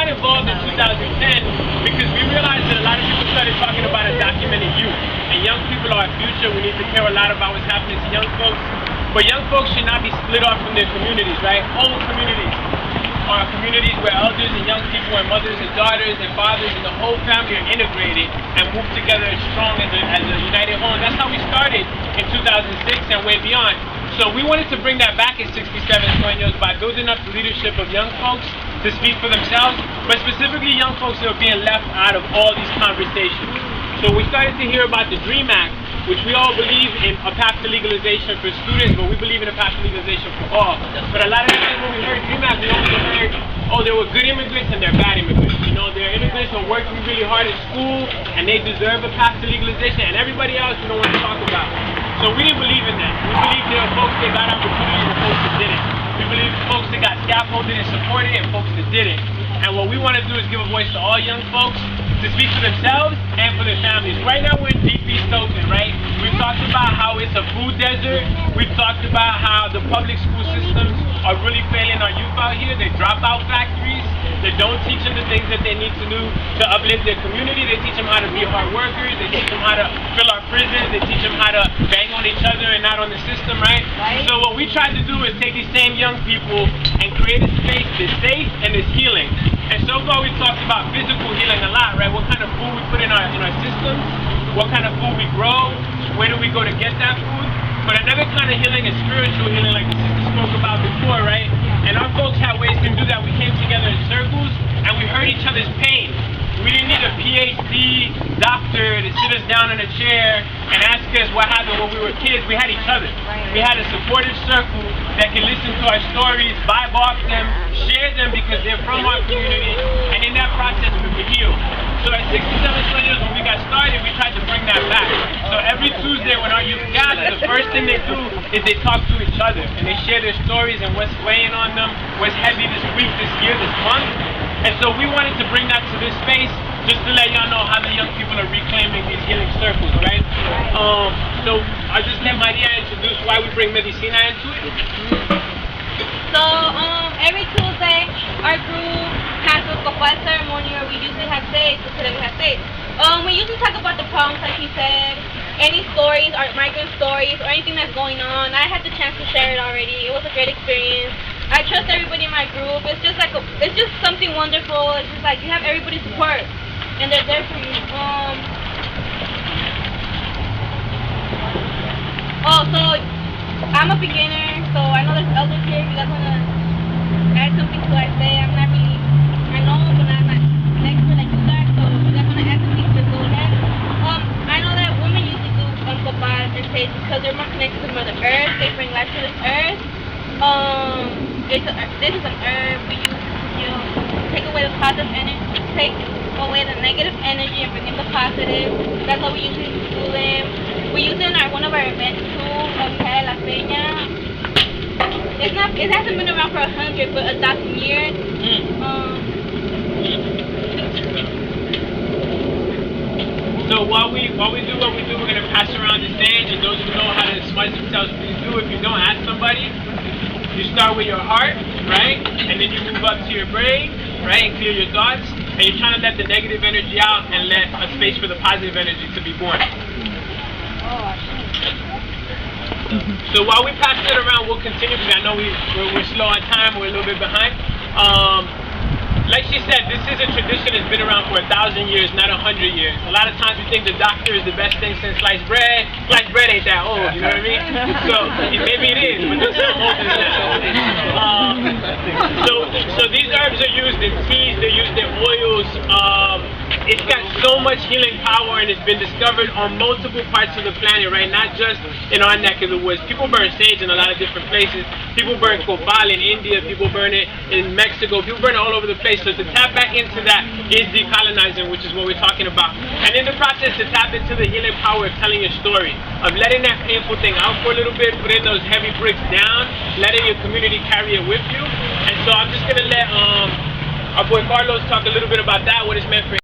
got involved in 2010 because we realized that a lot of people started talking about undocumented youth. And young people are our future. We need to care a lot about what's happening to young folks. But young folks should not be split off from their communities, right? Whole communities are communities where elders and young people and mothers and daughters and fathers and the whole family are integrated and move together strong as a united whole. And that's how we started in 2006 and way beyond. So we wanted to bring that back at 67 Sueños by building up the leadership of young folks to speak for themselves, but specifically young folks that are being left out of all these conversations. So we started to hear about the DREAM Act, which we all believe in a path to legalization for students, but we believe in a path to legalization for all. But a lot of times when we heard DREAM Act, we also heard, oh, there were good immigrants and there are bad immigrants. You know, there are immigrants who are working really hard at school and they deserve a path to legalization, and everybody else we don't want to talk about. So we didn't believe in that. We believe there are folks that got opportunities and folks that didn't. We believe folks that got scaffolded and supported and folks that didn't. And what we want to do is give a voice to all young folks to speak for themselves and for their families. Right now we're in Deep East Oakland, right? We've talked about how it's a food desert. We've talked about how the public school systems are really failing our youth out here. They're dropout factories. They don't teach them the things that they need to do to uplift their community. They teach them how to be hard workers. They teach them how to fill our prisons. They teach them how to bang on each other and not on the system, right? So what we tried to do is take these same young people and create a space that's safe and that's healing. And so far we've talked about physical healing a lot, right? What kind of food we put in our systems, what kind of food we grow, where do we go to get that food. But another kind of healing is spiritual healing, like the sister spoke about before, right? And our folks had ways to do that. We came together in circles and we heard each other's pain. We didn't need a PhD doctor to sit us down in a chair and ask us what happened when we were kids. We had each other. We had a supportive circle that can listen to our stories, vibe off them, share them because they're from our community, and in that process we could heal. So at 67 Sueños, when we got started, we tried to bring that back. So every Tuesday when our youth gather, the first thing they do is they talk to each other and they share their stories and what's weighing on them, what's heavy this week, this year, this month. And so we wanted to bring that to this space just to let y'all know how the young people are reclaiming these healing circles, right? So I'll just let Maria introduce why we bring Medicina into it. So every Tuesday, our group has a copal ceremony, or we usually have sage, so today we have sage. We usually talk about the problems, like he said, any stories, or migrant stories, or anything that's going on. I had the chance to share it already. It was a great experience. I trust everybody in my group. It's just like it's just something wonderful. It's just like you have everybody's support, and they're there for you. So I'm a beginner, so I know there's elders here. If you guys wanna add something to what I say, I'm not really. I know, but I'm not an expert like you guys. So if you guys wanna add something, just go ahead. I know that women usually do copal and sage because they're more connected to Mother Earth. They bring life to this earth. This is an herb we use to take away the positive energy, take away the negative energy and bring in the positive. That's how we usually do them. We use it in one of our events too, that we had at La Peña. It hasn't been around for 100, but 1,000 years. So while we do what we do, we're gonna pass around the stage, and those who know how to smudge themselves, please do. If you don't, ask somebody. You start with your heart, right? And then you move up to your brain, right? And clear your thoughts. And you're trying to let the negative energy out and let a space for the positive energy to be born. So while we pass it around, we'll continue because I know we're slow on time. We're a little bit behind. Like she said, this is a tradition that's been around for 1,000 years, not 100 years. A lot of times we think the doctor is the best thing since sliced bread. Sliced bread ain't that old, you know what I mean? So maybe it is, but there's some older than that. So these herbs are used in teas, they're used in oils. It's got so much healing power, and it's been discovered on multiple parts of the planet, right? Not just in our neck of the woods. People burn sage in a lot of different places. People burn copal in India. People burn it in Mexico. People burn it all over the place. So to tap back into that is decolonizing, which is what we're talking about. And in the process, to tap into the healing power of telling your story, of letting that painful thing out for a little bit, putting those heavy bricks down, letting your community carry it with you. And so I'm just going to let our boy Carlos talk a little bit about that, what it's meant for him.